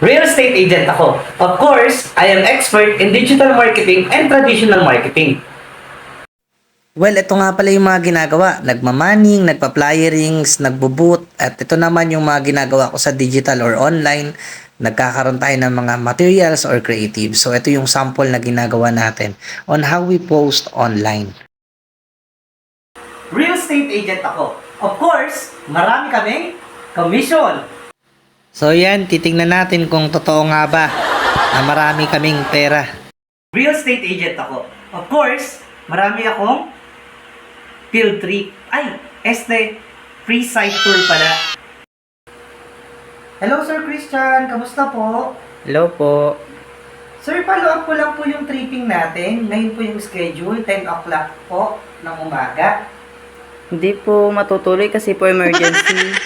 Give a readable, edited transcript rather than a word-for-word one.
Real estate agent ako. Of course, I am expert in digital marketing and traditional marketing. Well, ito nga pala yung mga ginagawa. Nagmamaning, nagpa-flyerings, nagbo-boot, at ito naman yung mga ginagawa ko sa digital or online. Nagkakaroon tayo ng mga materials or creative. So, ito yung sample na ginagawa natin on how we post online. Real estate agent ako. Of course, marami kaming commission. So, yan, titingnan natin kung totoo nga ba na marami kaming pera. Real estate agent ako. Of course, marami akong field trip. Free site tour pala. Hello, Sir Christian. Kamusta po? Hello po. Sir, follow up ko lang po yung tripping natin. Ngayon po yung schedule, 10 o'clock po ng umaga. Hindi po matutuloy kasi po emergency.